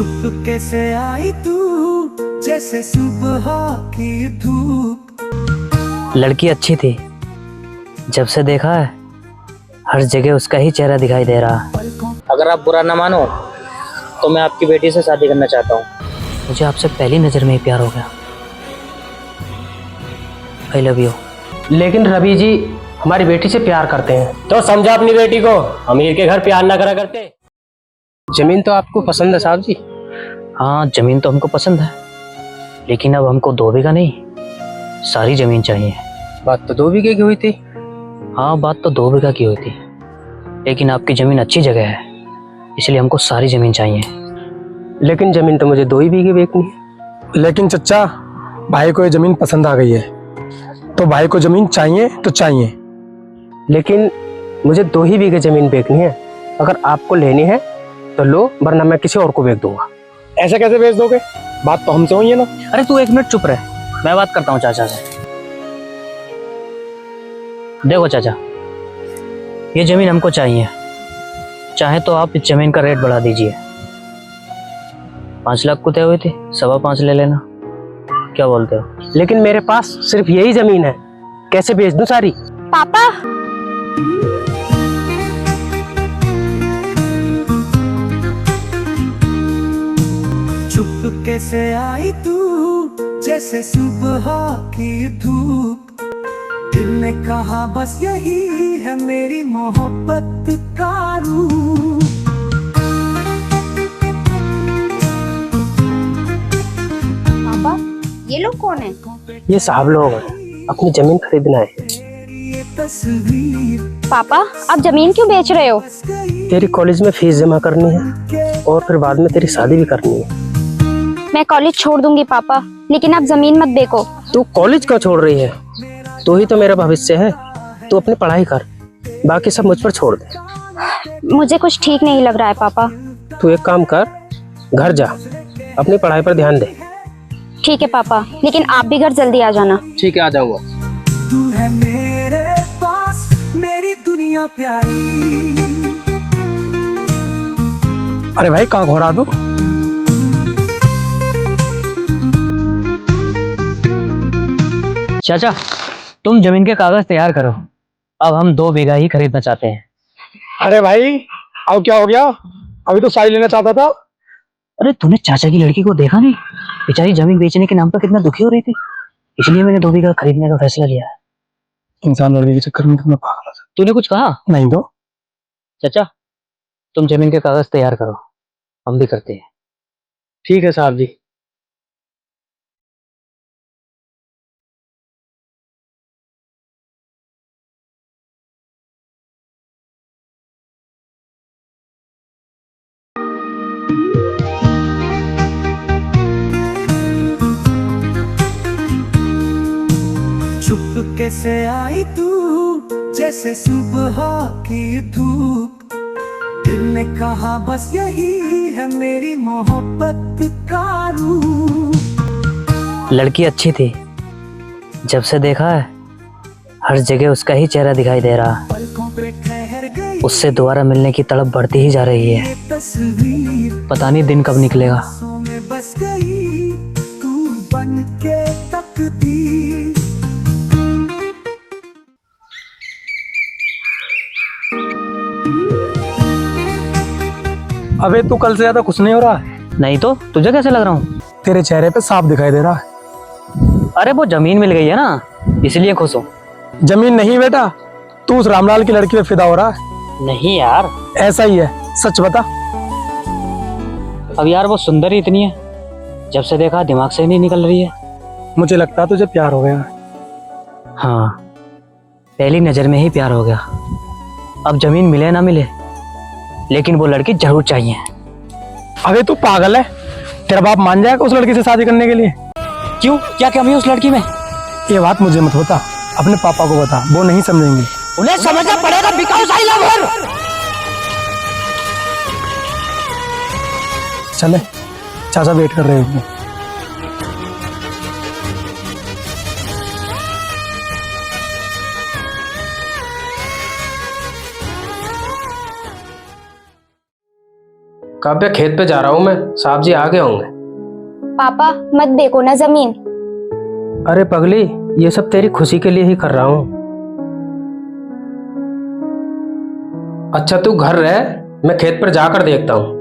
चुपके से आई तू जैसे सुबह की धूप। लड़की अच्छी थी, जब से देखा है हर जगह उसका ही चेहरा दिखाई दे रहा। अगर आप बुरा ना मानो तो मैं आपकी बेटी से शादी करना चाहता हूँ। मुझे आपसे पहली नजर में ही प्यार हो गया। I love you. लेकिन रवि जी हमारी बेटी से प्यार करते हैं तो समझा अपनी बेटी को, अमीर के घर प्यार ना करा करते। जमीन तो आपको पसंद है साहब जी? हाँ, जमीन तो हमको पसंद है, लेकिन अब हमको 2 बीघा नहीं सारी जमीन चाहिए। बात तो 2 बीघे की हुई थी। हाँ, बात तो 2 बीघा की हुई थी, लेकिन आपकी जमीन अच्छी जगह है, इसलिए हमको सारी जमीन चाहिए। लेकिन जमीन तो मुझे 2 ही बीघे बेचनी है। लेकिन चच्चा, भाई को ये जमीन पसंद आ गई है, तो भाई को जमीन चाहिए तो चाहिए। लेकिन मुझे 2 ही बीघे जमीन बेचनी है। अगर आपको लेनी है तो लो, वरना मैं किसी और को बेच दूंगा। ऐसे कैसे बेच दोगे? बात तो हमसे हुई है ना। अरे तू 1 मिनट चुप रह, मैं बात करता हूँ चाचा से। देखो चाचा, ये जमीन हमको चाहिए, चाहे तो आप इस जमीन का रेट बढ़ा दीजिए। 5 लाख को तय हुई थी, 5.25 ले लेना, क्या बोलते हो? लेकिन मेरे पास सिर्फ यही जमीन है, कैसे बेच दूं सारी? पापा, चुपके से आई तू जैसे सुबह की धूप। दिल ने कहा बस यही है मेरी मोहब्बत का रूप। पापा ये लोग कौन है? ये साहब लोग हैं, अपनी जमीन खरीदना है। ये तस्वीर पापा आप जमीन क्यों बेच रहे हो? तेरी कॉलेज में फीस जमा करनी है और फिर बाद में तेरी शादी भी करनी है। मैं कॉलेज छोड़ दूंगी पापा, लेकिन आप जमीन मत बेचो। तू कॉलेज क्यों छोड़ रही है? तू ही तो मेरा भविष्य है। तू अपनी पढ़ाई कर, बाकी सब मुझ पर छोड़ दे। मुझे कुछ ठीक नहीं लग रहा है पापा। तू एक काम कर, घर जा, अपनी पढ़ाई पर ध्यान दे। ठीक है पापा, लेकिन आप भी घर जल्दी आ जाना। ठीक है, आ जाऊंगा। तू है मेरे पास, मेरी दुनिया प्यारी। अरे भाई, कहाँ घोड़ा तू? चाचा, तुम जमीन के कागज तैयार करो, अब हम 2 बीघा ही खरीदना चाहते हैं। अरे भाई, अब क्या हो गया? अभी तो साड़ी लेना चाहता था। अरे तूने चाचा की लड़की को देखा नहीं? बेचारी जमीन बेचने के नाम पर कितना दुखी हो रही थी, इसलिए मैंने 2 बीघा खरीदने का फैसला लिया है। इंसान लड़के के चक्कर में कितना पागल है। तूने कुछ कहा? नहीं तो। चाचा, तुम जमीन के कागज तैयार करो, हम भी करते हैं। ठीक है साहब जी। चुपके से आई तू जैसे सुबह की धूप। दिल ने कहा बस यही है मेरी मोहब्बत का रूप। लड़की अच्छी थी, जब से देखा है हर जगह उसका ही चेहरा दिखाई दे रहा। पलकों पे ठहर गई उससे दोबारा मिलने की तड़प बढ़ती ही जा रही है। ये तस्वीर पता नहीं दिन कब निकलेगा। सांसों में बस गई तू बन के तकदीर। अबे तू कल से ज्यादा खुश नहीं हो रहा है? नहीं तो तुझे कैसे लग रहा हूँ? तेरे चेहरे पे साफ दिखाई दे रहा है। अरे वो जमीन मिल गई है ना, इसलिए खुश हूँ। जमीन नहीं बेटा, तू उस रामलाल की लड़की पे फिदा हो रहा है। नहीं यार, ऐसा ही है, सच बता। अब यार वो सुंदर ही इतनी है, जब से देखा दिमाग से ही नहीं निकल रही है। मुझे लगता है तुझे प्यार हो गया है। हाँ, पहली नजर में ही प्यार हो गया। अब जमीन मिले ना मिले, लेकिन वो लड़की जरूर चाहिए। अबे तू पागल है, तेरा बाप मान जाएगा उस लड़की से शादी करने के लिए? क्यों, क्या कमी है उस लड़की में? ये बात मुझे मत बता, अपने पापा को बता, वो नहीं समझेंगे। उन्हें समझना पड़ेगा। बिकाऊ साई लवर। चले, चाचा वेट कर रहे होंगे। काव्या खेत पे जा रहा हूँ मैं, साहब जी आ गए होंगे। पापा मत देखो ना जमीन। अरे पगली, ये सब तेरी खुशी के लिए ही कर रहा हूँ। अच्छा तू घर रह, मैं खेत पर जाकर देखता हूँ।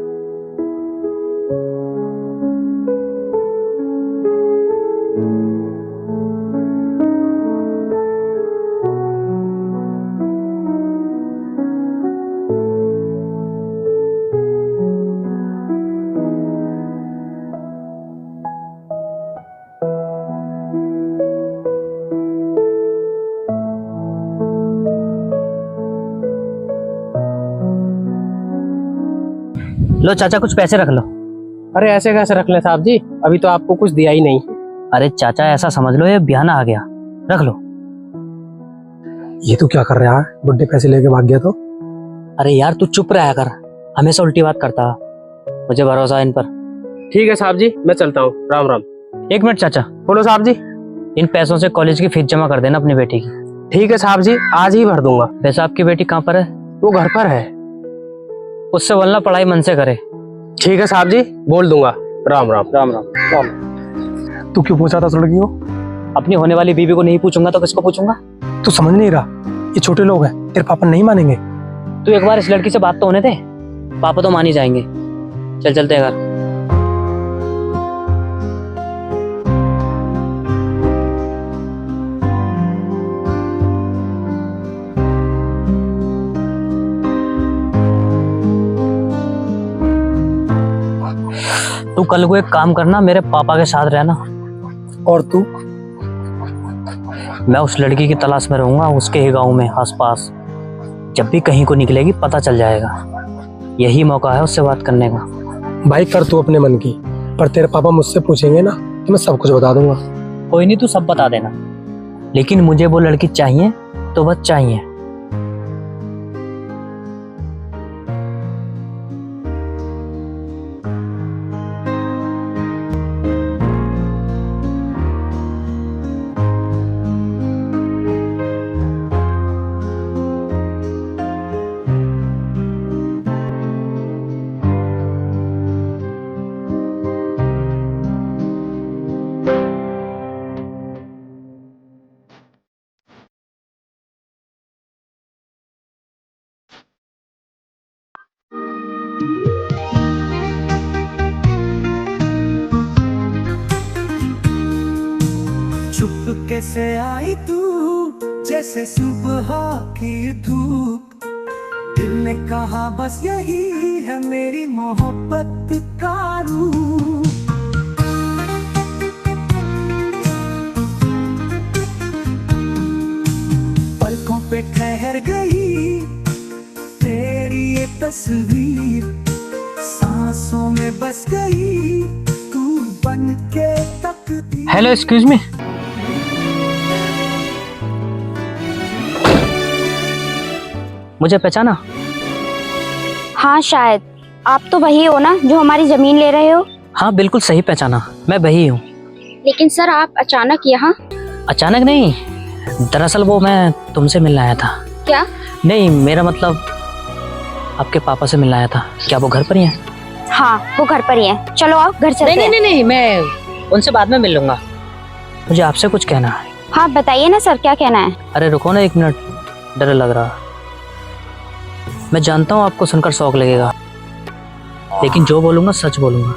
लो चाचा, कुछ पैसे रख लो। अरे ऐसे कैसे रख ले साहब जी, अभी तो आपको कुछ दिया ही नहीं। अरे चाचा, ऐसा समझ लो ये बयाना आ गया, रख लो। ये तू क्या कर रहा है? बुड्ढे पैसे लेके भाग गया तो? अरे यार तू चुप रहा कर, हमेशा उल्टी बात करता। मुझे भरोसा है इन पर। ठीक है साहब जी, मैं चलता हूँ। राम राम। एक मिनट चाचा, बोलो साहब जी। इन पैसों से कॉलेज की फीस जमा कर देना अपनी बेटी की। ठीक है साहब जी, आज ही भर दूंगा। वैसे आपकी बेटी कहाँ पर है? वो घर पर है। उससे बोलना पढ़ाई मन से करे। ठीक है साहब जी, बोल दूंगा। राम राम। राम राम। राम। तू क्यों पूछा था उस लड़की को? अपनी होने वाली बीवी को नहीं पूछूंगा तो किसको पूछूंगा? तू समझ नहीं रहा, ये छोटे लोग हैं, तेरे पापा नहीं मानेंगे। तू एक बार इस लड़की से बात तो होने दे, पापा तो मान ही जाएंगे। चल चलते हैं घर। तू कल को एक काम करना, मेरे पापा के साथ रहना। और तू? मैं उस लड़की की तलाश में रहूंगा, उसके ही गांव में आसपास। जब भी कहीं को निकलेगी पता चल जाएगा। यही मौका है उससे बात करने का। भाई कर तू अपने मन की, पर तेरे पापा मुझसे पूछेंगे ना तो मैं सब कुछ बता दूंगा। कोई नहीं, तू सब बता देना, लेकिन मुझे वो लड़की चाहिए तो बस चाहिए। चुप कैसे आई तू, जैसे सुबह की धूप। दिल ने कहा बस यही है मेरी मोहब्बत का रूप। पलकों पे ठहर गई तेरी ये तस्वीर, सांसों में बस गई तू बन के तकदीर। Hello, excuse me. मुझे पहचाना? हाँ शायद। आप तो वही हो ना जो हमारी जमीन ले रहे हो? हाँ बिल्कुल सही पहचाना, मैं वही हूँ। लेकिन सर आप अचानक यहाँ? अचानक नहीं, दरअसल वो मैं तुमसे मिलने आया था। क्या? नहीं, मेरा मतलब आपके पापा से मिलने आया था। क्या वो घर पर ही हैं? हाँ वो घर पर ही है। चलो आप घर चलते हैं। नहीं, मैं उनसे बाद में मिल लूंगा। मुझे आपसे कुछ कहना है। हाँ बताइए ना सर, क्या कहना है? अरे रुको ना एक मिनट, डर लग रहा। मैं जानता हूँ आपको सुनकर शौक लगेगा, लेकिन जो बोलूँगा सच बोलूँगा।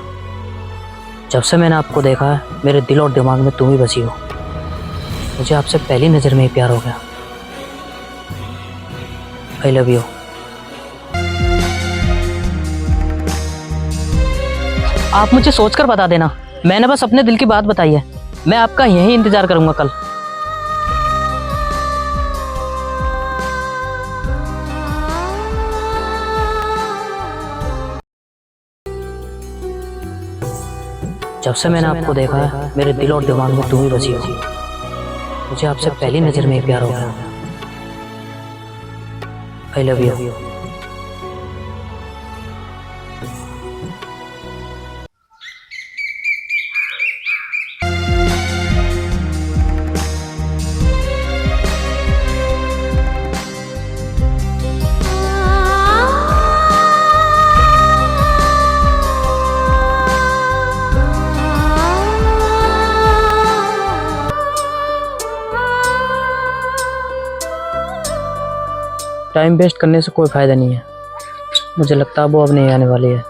जब से मैंने आपको देखा है, मेरे दिल और दिमाग में तुम ही बसी हो। मुझे आपसे पहली नज़र में ही प्यार हो गया। I love you. आप मुझे सोचकर बता देना, मैंने बस अपने दिल की बात बताई है। मैं आपका यही इंतजार करूँगा कल। जब से मैंने आपको देखा है, मेरे दिल और दिमाग में तुम ही बसी हो। मुझे आपसे पहली नजर में ही प्यार हो गया। I love you. Time waste करने से कोई फ़ायदा नहीं है। मुझे लगता है वो अब नहीं आने वाली है,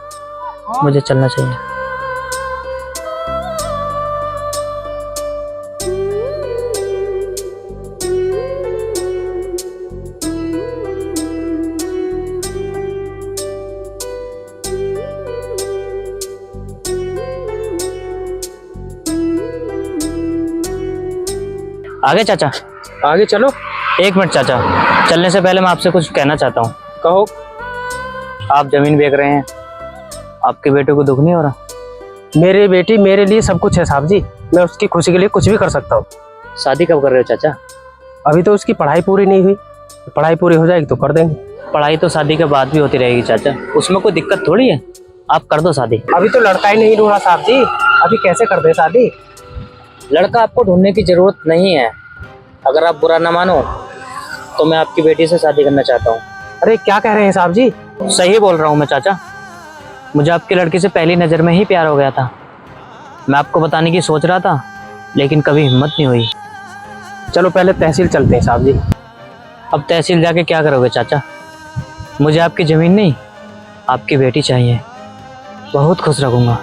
मुझे चलना चाहिए। आगे चाचा, आगे चलो। एक मिनट चाचा, चलने से पहले मैं आपसे कुछ कहना चाहता हूँ। कहो। आप जमीन बेच रहे हैं, आपके बेटे को दुख नहीं हो रहा? मेरी बेटी मेरे लिए सब कुछ है साहब जी, मैं उसकी खुशी के लिए कुछ भी कर सकता हूँ। शादी कब कर रहे हो चाचा? अभी तो उसकी पढ़ाई पूरी नहीं हुई, पढ़ाई पूरी हो जाएगी तो कर देंगे। पढ़ाई तो शादी के बाद भी होती रहेगी चाचा, उसमें कोई दिक्कत थोड़ी है। आप कर दो शादी। अभी तो लड़का ही नहीं ढूंढा साहब जी, अभी कैसे कर दे शादी? लड़का आपको ढूंढने की जरूरत नहीं है। अगर आप बुरा ना मानो तो मैं आपकी बेटी से शादी करना चाहता हूँ। अरे क्या कह रहे हैं साहब जी? सही बोल रहा हूँ मैं चाचा, मुझे आपकी लड़की से पहली नज़र में ही प्यार हो गया था। मैं आपको बताने की सोच रहा था लेकिन कभी हिम्मत नहीं हुई। चलो पहले तहसील चलते हैं साहब जी। अब तहसील जाके क्या करोगे चाचा? मुझे आपकी ज़मीन नहीं, आपकी बेटी चाहिए। बहुत खुश रखूँगा।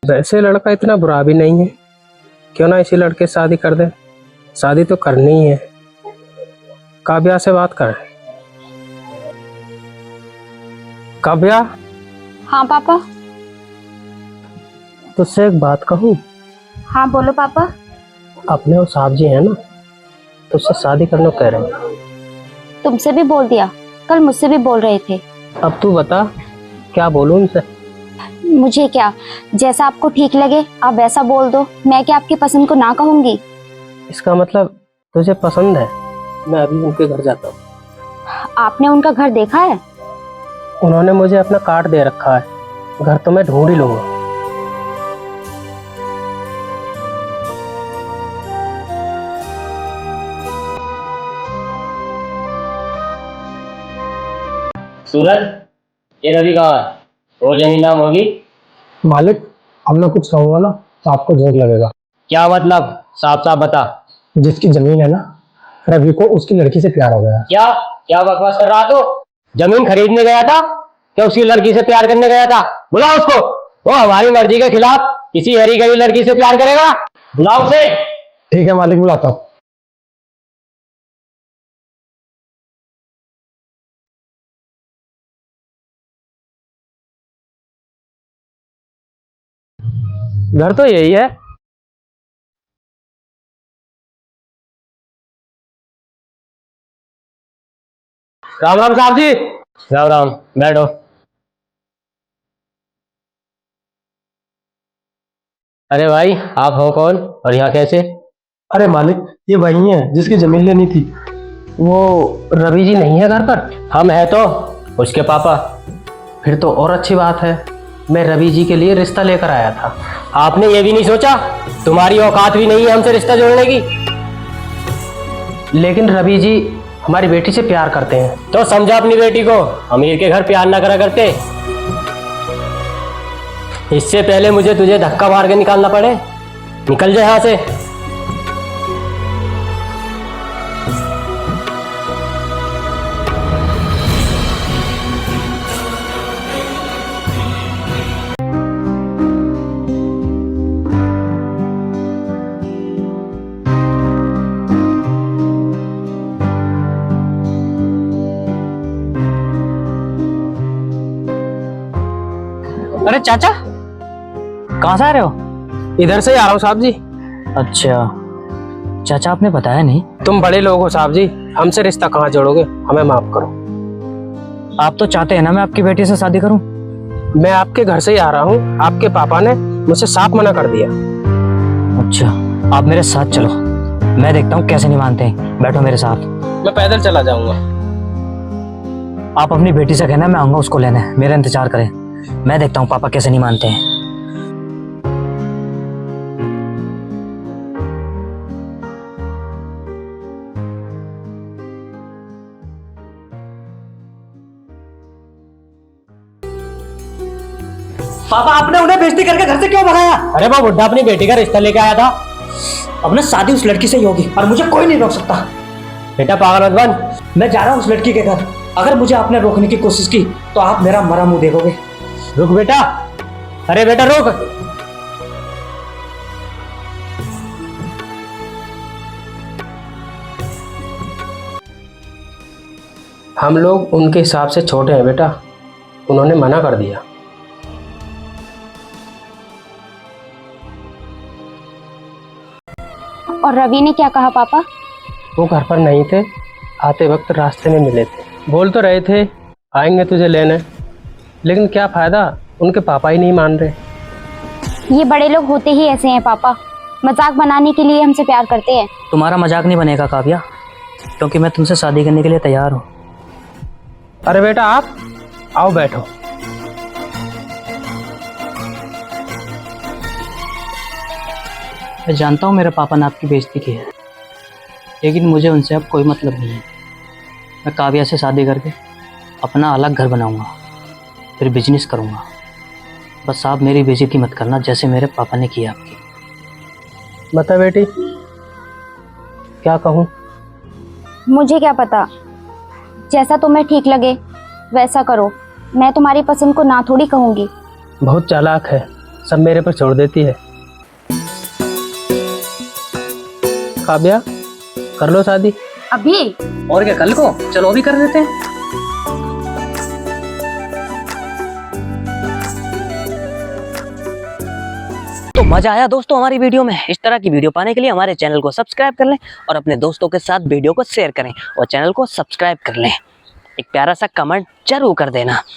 वैसे लड़का इतना बुरा भी नहीं है, क्यों ना इसी लड़के से शादी कर दे। शादी तो करनी ही है। काव्या से बात कर। काव्या, हाँ पापा। तुझसे एक बात कहूँ? हाँ बोलो पापा। अपने वो साहब जी है ना, तुझसे शादी करने को कह रहे हैं। तुमसे भी बोल दिया, कल मुझसे भी बोल रहे थे। अब तू बता क्या बोलूं उनसे? मुझे क्या, जैसा आपको ठीक लगे आप वैसा बोल दो। मैं क्या आपकी पसंद को ना कहूंगी? इसका मतलब तुझे पसंद है? मैं अभी उनके घर जाता हूँ। आपने उनका घर देखा है? उन्होंने मुझे अपना कार्ड दे रखा है, घर तो मैं ढूंढ ही लूंगा। सूरज, ये रवि कहाँ है? वो जमीन नाम होगी? मालिक, हमने कुछ कहूँगा ना तो आपको जोर लगेगा। क्या मतलब? साफ साफ बता। जिसकी जमीन है ना, रवि को उसकी लड़की से प्यार हो गया। क्या क्या बकवास कर रहा तू? जमीन खरीदने गया था क्या उसकी लड़की से प्यार करने गया था? बुला उसको। वो हमारी मर्जी के खिलाफ किसी हरी गई लड़की से प्यार करेगा? बुला उसे। ठीक है मालिक, बुलाता हूँ। घर तो यही है। राम राम साहब जी। राम राम, बैठो। अरे भाई, आप हो कौन और यहाँ कैसे? अरे मालिक, ये वही है जिसकी जमीन लेनी थी। वो रवि जी नहीं है घर पर? हम है तो उसके पापा। फिर तो और अच्छी बात है, मैं रवि जी के लिए रिश्ता लेकर आया था। आपने ये भी नहीं सोचा तुम्हारी औकात भी नहीं है हमसे रिश्ता जोड़ने की? लेकिन रवि जी हमारी बेटी से प्यार करते हैं। तो समझा अपनी बेटी को, अमीर के घर प्यार ना करा करते। इससे पहले मुझे तुझे धक्का मार के निकालना पड़े, निकल जाए यहां से। अरे चाचा, कहाँ से आ रहे हो? इधर से ही आ रहा हूँ साहब जी। अच्छा चाचा, आपने बताया नहीं। तुम बड़े लोग हो साहब जी, हमसे रिश्ता कहाँ जोड़ोगे? हमें माफ करो। आप तो चाहते हैं ना मैं आपकी बेटी से शादी करूं? मैं आपके घर से ही आ रहा हूँ, आपके पापा ने मुझसे साफ मना कर दिया। अच्छा, आप मेरे साथ चलो, मैं देखता हूँ कैसे नहीं मानते हैं। बैठो मेरे साथ। मैं पैदल चला जाऊंगा। आप अपनी बेटी से कहना मैं आऊंगा उसको लेने, मेरा इंतजार करें। मैं देखता हूँ पापा कैसे नहीं मानते हैं। पापा आपने उन्हें बेइज्जती करके घर से क्यों भगाया? अरे वो बुढ़ा अपनी बेटी का रिश्ता लेके आया था। अब ना शादी उस लड़की से ही होगी और मुझे कोई नहीं रोक सकता। बेटा पागल मत बन। मैं जा रहा हूँ उस लड़की के घर। अगर मुझे आपने रोकने की कोशिश की तो आप मेरा मरा मुंह देखोगे। रुक बेटा, अरे बेटा रुक। हम लोग उनके हिसाब से छोटे हैं बेटा, उन्होंने मना कर दिया। और रवि ने क्या कहा पापा? वो घर पर नहीं थे, आते वक्त रास्ते में मिले थे। बोल तो रहे थे आएंगे तुझे लेने, लेकिन क्या फायदा, उनके पापा ही नहीं मान रहे। ये बड़े लोग होते ही ऐसे हैं पापा, मजाक बनाने के लिए हमसे प्यार करते हैं। तुम्हारा मजाक नहीं बनेगा काव्या, क्योंकि मैं तुमसे शादी करने के लिए तैयार हूँ। अरे बेटा आप आओ बैठो। मैं जानता हूँ मेरे पापा ने आपकी बेइज्जती की है, लेकिन मुझे उनसे अब कोई मतलब नहीं है। मैं काव्या से शादी करके अपना अलग घर बनाऊंगा, फिर बिजनेस करूंगा। बस आप मेरी बेइज्जती मत करना जैसे मेरे पापा ने किया आपकी। बता बेटी क्या कहूँ? मुझे क्या पता, जैसा तुम्हें ठीक लगे वैसा करो। मैं तुम्हारी पसंद को ना थोड़ी कहूँगी। बहुत चालाक है, सब मेरे पर छोड़ देती है। काव्या कर लो शादी। अभी? और क्या, कल को? चलो अभी कर देते हैं। तो मजा आया दोस्तों हमारी वीडियो में। इस तरह की वीडियो पाने के लिए हमारे चैनल को सब्सक्राइब कर लें और अपने दोस्तों के साथ वीडियो को शेयर करें और चैनल को सब्सक्राइब कर लें। एक प्यारा सा कमेंट जरूर कर देना।